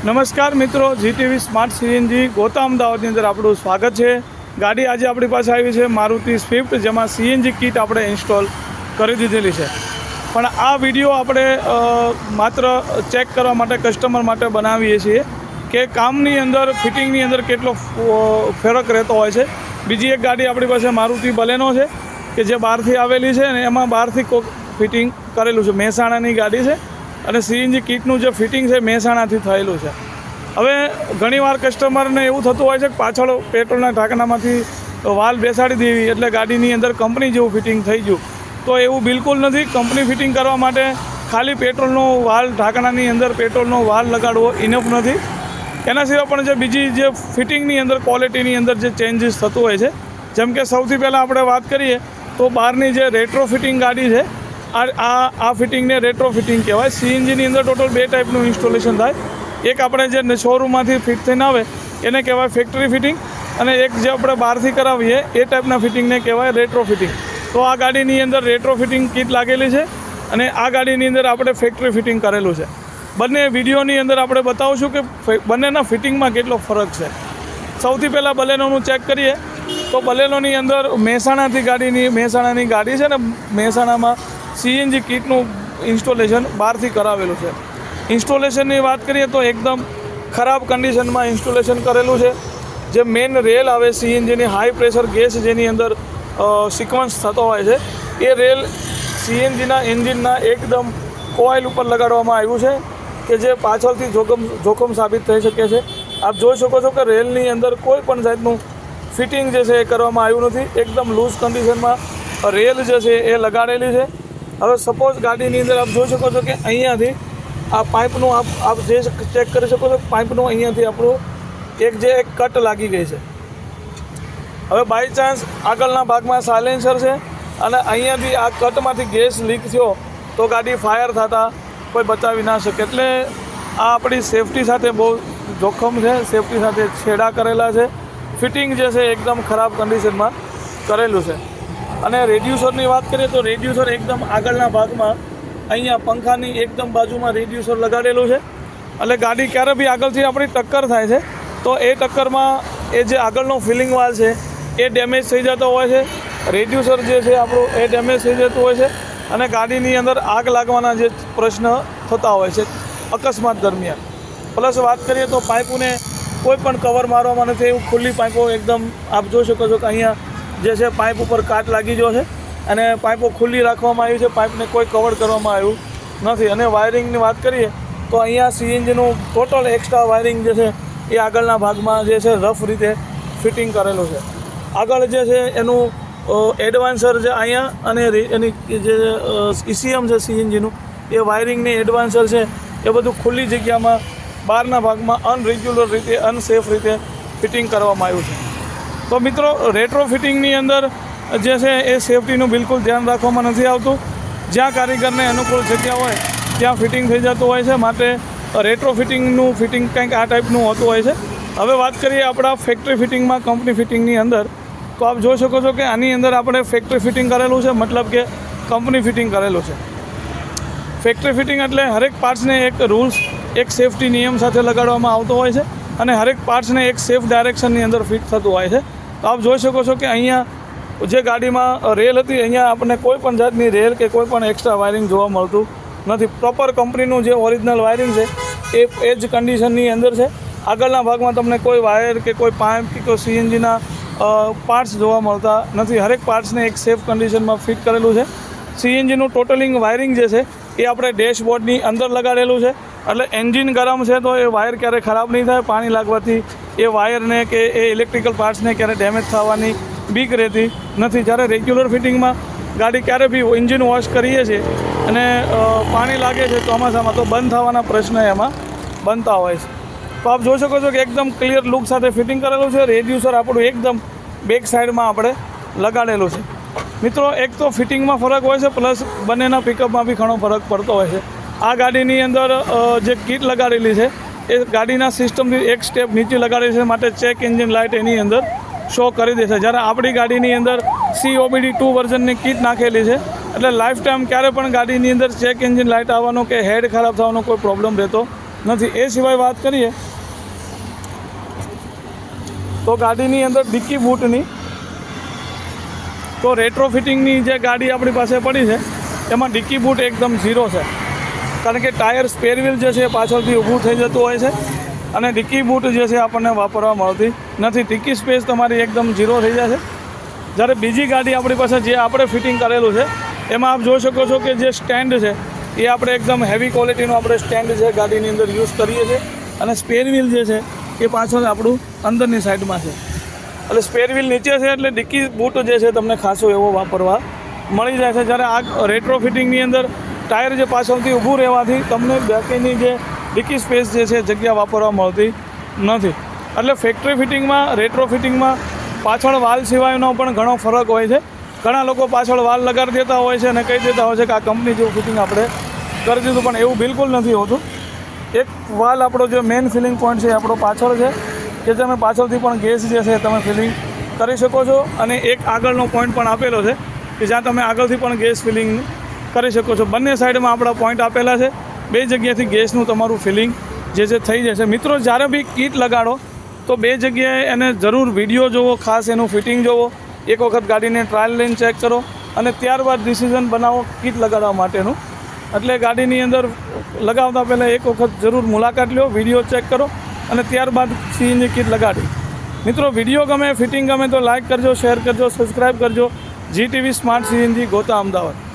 નમસ્કાર મિત્રો, GTV smart CNG ગોતા અમદાવાદની અંદર આપણું સ્વાગત છે। ગાડી આજે આપણી પાસે આવી છે મારુતિ સ્વિફ્ટ, જેમાં સીએનજી કિટ આપણે ઇન્સ્ટોલ કરી દીધેલી છે। પણ આ વિડીયો આપણે માત્ર ચેક કરવા માટે કસ્ટમર માટે બનાવીએ છીએ કે કામની અંદર ફિટિંગની અંદર કેટલો ફરક રહેતો હોય છે। બીજી એક ગાડી આપણી પાસે મારુતિ બલેનો છે કે જે બહારથી આવેલી છે અને એમાં બહારથી ફિટિંગ કરેલું છે। મહેસાણાની ગાડી છે અને સીએનજી કિટનું જે ફિટિંગ છે મહેસાણાથી થયેલું છે। હવે ઘણીવાર કસ્ટમરને એવું થતું હોય છે કે પાછળ પેટ્રોલના ઢાંકણામાંથી વાલ બેસાડી દેવી એટલે ગાડીની અંદર કંપની જેવું ફિટિંગ થઈ ગયું, તો એવું બિલકુલ નથી। કંપની ફિટિંગ કરવા માટે ખાલી પેટ્રોલનો વાલ ઢાંકણાની અંદર પેટ્રોલનો વાલ લગાડવો ઇનફ નથી। એના સિવાય પણ જે બીજી જે ફિટિંગની અંદર ક્વોલિટીની અંદર જે ચેન્જીસ થતું હોય છે, જેમ કે સૌથી પહેલાં આપણે વાત કરીએ તો બહારની જે રેટ્રો ફિટિંગ ગાડી છે આ ફિટિંગને રેટ્રો ફિટિંગ કહેવાય। સીએનજીની અંદર ટોટલ બે ટાઈપનું ઇન્સ્ટોલેશન થાય। એક આપણે જે શોરૂમમાંથી ફિટ થઈને આવે એને કહેવાય ફેક્ટરી ફિટિંગ, અને એક જે આપણે બહારથી કરાવીએ એ ટાઈપના ફિટિંગને કહેવાય રેટ્રો ફિટિંગ। તો આ ગાડીની અંદર રેટ્રો ફિટિંગ કિટ લાગેલી છે અને આ ગાડીની અંદર આપણે ફેક્ટરી ફિટિંગ કરેલું છે। બંને વિડીયોની અંદર આપણે બતાવશું કે બંનેના ફિટિંગમાં કેટલો ફરક છે। સૌથી પહેલાં બલેનોનું ચેક કરીએ તો બલેનોની અંદર મહેસાણાની ગાડી છે ને, મહેસાણામાં સીએનજી કિટનું ઇન્સ્ટોલેશન બહારથી કરાવેલું છે। ઇન્સ્ટોલેશનની વાત કરીએ તો એકદમ ખરાબ કન્ડિશનમાં ઇન્સ્ટોલેશન કરેલું છે। જે મેઇન રેલ આવે સીએનજીની હાઈ પ્રેશર ગેસ જેની અંદર સિક્વન્સ થતો હોય છે, એ રેલ સીએનજીના એન્જિનના એકદમ કોઇલ ઉપર લગાડવામાં આવ્યું છે કે જે પાછળથી જોખમ સાબિત થઈ શકે છે। આપ જોઈ શકો છો કે રેલની અંદર કોઈ પણ જાતનું ફિટિંગ જે છે એ કરવામાં આવ્યું નથી। એકદમ લૂઝ કન્ડિશનમાં રેલ જે છે એ લગાડેલી છે। હવે સપોઝ ગાડીની અંદર આપ જોઈ શકો છો કે અહીંયાથી આ પાઇપનું આપ જે ચેક કરી શકો છો, પાઇપનું અહીંયાથી આપણું એક કટ લાગી ગઈ છે। હવે બાય ચાન્સ આગળના ભાગમાં સાયલેન્સર છે અને અહીંયાથી આ કટમાંથી ગેસ લીક થયો તો ગાડી ફાયર થતાં કોઈ બચાવી ના શકે। એટલે આ આપણી સેફટી સાથે બહુ જોખમ છે, સેફટી સાથે છેડા કરેલા છે। ફિટિંગ જે છે એકદમ ખરાબ કન્ડિશનમાં કરેલું છે। અને રેડ્યુસરની વાત કરીએ તો રેડ્યુસર એકદમ આગળના ભાગમાં અહીંયા પંખાની એકદમ બાજુમાં રેડ્યુસર લગાડેલું છે। એટલે ગાડી ક્યારે બી આગળથી આપણી ટક્કર થાય છે તો એ ટક્કરમાં એ જે આગળનો ફિલિંગ વાલ છે એ ડેમેજ થઈ જતો હોય છે, રેડ્યુસર જે છે આપણું એ ડેમેજ થઈ જતું હોય છે અને ગાડીની અંદર આગ લાગવાના જે પ્રશ્ન થતા હોય છે અકસ્માત દરમિયાન। પ્લસ વાત કરીએ તો પાઇપોને કોઈ પણ કવર મારવામાં નથી, એવું ખુલ્લી પાઇપો એકદમ આપ જોઈ શકો છો કે અહીંયા જે છે પાઇપ ઉપર કાટ લાગી ગયો છે અને પાઇપો ખુલ્લી રાખવામાં આવી છે, પાઇપને કોઈ કવર કરવામાં આવ્યું નથી। અને વાયરિંગની વાત કરીએ તો અહીંયા સીએનજીનું ટોટલ એક્સ્ટ્રા વાયરિંગ જે છે એ આગળના ભાગમાં જે છે રફ રીતે ફિટિંગ કરેલું છે। આગળ જે છે એનું એડવાન્સર જે અહીંયા અને એની જે ઇસીએમ છે સીએનજીનું એ વાયરિંગની એડવાન્સર છે એ બધું ખુલ્લી જગ્યામાં બહારના ભાગમાં અનરેગ્યુલર રીતે અનસેફ રીતે ફિટિંગ કરવામાં આવ્યું છે। તો મિત્રો, રેટ્રો ફિટિંગની અંદર જે છે એ સેફટીનું બિલકુલ ધ્યાન રાખવામાં નથી આવતું। જ્યાં કારીગરને અનુકૂળ જગ્યા હોય ત્યાં ફિટિંગ થઈ જતું હોય છે, માટે રેટ્રો ફિટિંગનું ફિટિંગ કંઈક આ ટાઈપનું હોતું હોય છે। હવે વાત કરીએ આપણા ફેક્ટરી ફિટિંગમાં કંપની ફિટિંગની અંદર, તો આપ જોઈ શકો છો કે આની અંદર આપણે ફેક્ટરી ફિટિંગ કરેલું છે, મતલબ કે કંપની ફિટિંગ કરેલું છે। ફેક્ટરી ફિટિંગ એટલે હરેક પાર્ટ્સને એક રૂલ્સ, એક સેફટી નિયમ સાથે લગાડવામાં આવતો હોય છે અને હરેક પાર્ટ્સને એક સેફ ડાયરેક્શનની અંદર ફિટ થતું હોય છે। તો આપ જોઈ શકો છો કે અહીંયા જે ગાડીમાં રેલ હતી અહીંયા આપણને કોઈ પણ જાતની રેલ કે કોઈ પણ એક્સ્ટ્રા વાયરિંગ જોવા મળતું નથી। પ્રોપર કંપનીનું જે ઓરિજિનલ વાયરિંગ છે એ જ કન્ડિશનની અંદર છે। આગળના ભાગમાં તમને કોઈ વાયર કે કોઈ પાઇપ કે કોઈ સીએનજીના પાર્ટ્સ જોવા મળતા નથી। હરેક પાર્ટ્સને એક સેફ કન્ડિશનમાં ફિટ કરેલું છે। સીએનજીનું ટોટલિંગ વાયરિંગ જે છે એ આપણે ડેશબોર્ડની અંદર લગાડેલું છે, એટલે એન્જિન ગરમ છે તો એ વાયર ક્યારે ખરાબ નહીં થાય, પાણી લાગવાથી એ વાયરને કે એ ઇલેક્ટ્રિકલ પાર્ટ્સને ક્યારે ડેમેજ થવાની બીક રહેતી નથી। જ્યારે રેગ્યુલર ફિટિંગમાં ગાડી ક્યારે બી એન્જિન વોશ કરીએ છીએ અને પાણી લાગે છે ચોમાસામાં તો બંધ થવાના પ્રશ્ન એમાં બનતા હોય છે। તો આપ જોઈ શકો છો કે એકદમ ક્લિયર લુક સાથે ફિટિંગ કરેલું છે। રેડ્યુસર આપણું એકદમ બેક સાઈડમાં આપણે લગાડેલું છે। મિત્રો, એક તો ફિટિંગમાં ફરક હોય છે, પ્લસ બંનેના પિકઅપમાં બી ઘણો ફરક પડતો હોય છે। આ ગાડીની અંદર જે કિટ લગાડેલી છે એ ગાડીના સિસ્ટમથી એક સ્ટેપ નીચે લગાડેલી છે, માટે ચેક એન્જિન લાઇટ એની અંદર શો કરી દેશે। જ્યારે આપણી ગાડીની અંદર COBD2 વર્ઝનની કિટ નાખેલી છે, એટલે લાઈફ ટાઈમ ક્યારે પણ ગાડીની અંદર ચેક એન્જિન લાઇટ આવવાનો કે હેડ ખરાબ થવાનો કોઈ પ્રોબ્લેમ રહેતો નથી. એ સિવાય વાત કરીએ તો ગાડીની અંદર ડિક્કી બૂટની તો રેટ્રો ફિટિંગની જે ગાડી આપણી પાસે પડી છે એમાં ડિક્કી બૂટ એકદમ ઝીરો છે, કારણ કે ટાયર સ્પેર વ્હીલ જે છે એ પાછળથી ઊભું થઈ જતું હોય છે અને ડિક્કી બૂટ જે છે આપણને વાપરવા મળતી નથી. ડિક્કી સ્પેસ તમારી એકદમ ઝીરો થઈ જશે. જ્યારે બીજી ગાડી આપણી પાસે જે આપણે ફિટિંગ કરેલું છે એમાં આપ જોઈ શકો છો કે જે સ્ટેન્ડ છે એ આપણે એકદમ હેવી ક્વોલિટીનું આપણે સ્ટેન્ડ છે ગાડીની અંદર યુઝ કરીએ છીએ અને સ્પેર વ્હીલ જે છે એ પાછળ આપણું અંદરની સાઈડમાં છે, એટલે સ્પેર વ્હીલ નીચે છે એટલે ડિક્કી બૂટ જે છે તમને ખાસો એવો વાપરવા મળી જાય છે. જ્યારે આ રેટ્રો ફિટિંગની અંદર ટાયર જે પાછળથી ઊભું રહેવાથી તમને બેકની જે ડિક્કી સ્પેસ જે છે જગ્યા વાપરવા મળતી નથી. એટલે ફેક્ટરી ફિટિંગમાં રેટ્રો ફિટિંગમાં પાછળ વાલ સિવાયનો પણ ઘણો ફરક હોય છે. ઘણા લોકો પાછળ વાલ લગાડી દેતા હોય છે અને કહી દેતા હોય છે કે આ કંપની જેવું ફિટિંગ આપણે કરી દીધું, પણ એવું બિલકુલ નથી હોતું. એક વાલ આપણો જે મેઇન ફિલિંગ પોઈન્ટ છે એ આપણો પાછળ છે કે તમે પાછળથી પણ ગેસ જે છે તમે ફિલિંગ કરી શકો છો અને એક આગળનો પોઈન્ટ પણ આપેલો છે કે જ્યાં તમે આગળથી પણ ગેસ ફિલિંગ કરી શકો છો. બંને સાઈડમાં આપણા પોઈન્ટ આપેલા છે, બે જગ્યાએથી ગેસનું તમારું ફિલિંગ જે છે થઈ જશે. મિત્રો જ્યારે બી કીટ લગાડો તો બે જગ્યાએ એને જરૂર વિડીયો જોવો, ખાસ એનું ફિટિંગ જોવો, એક વખત ગાડીને ટ્રાયલ લઈને ચેક કરો અને ત્યારબાદ ડિસિઝન બનાવો કીટ લગાડવા માટેનું. એટલે ગાડીની અંદર લગાવતા પહેલાં એક વખત જરૂર મુલાકાત લો, વિડીયો ચેક કરો અને ત્યારબાદ સીએનજી કીટ લગાડી. મિત્રો વિડીયો ગમે, ફિટિંગ ગમે તો લાઇક કરજો, શેર કરજો, સબસ્ક્રાઈબ કરજો. GTV સ્માર્ટ સીએનજી ગોતા અમદાવાદ.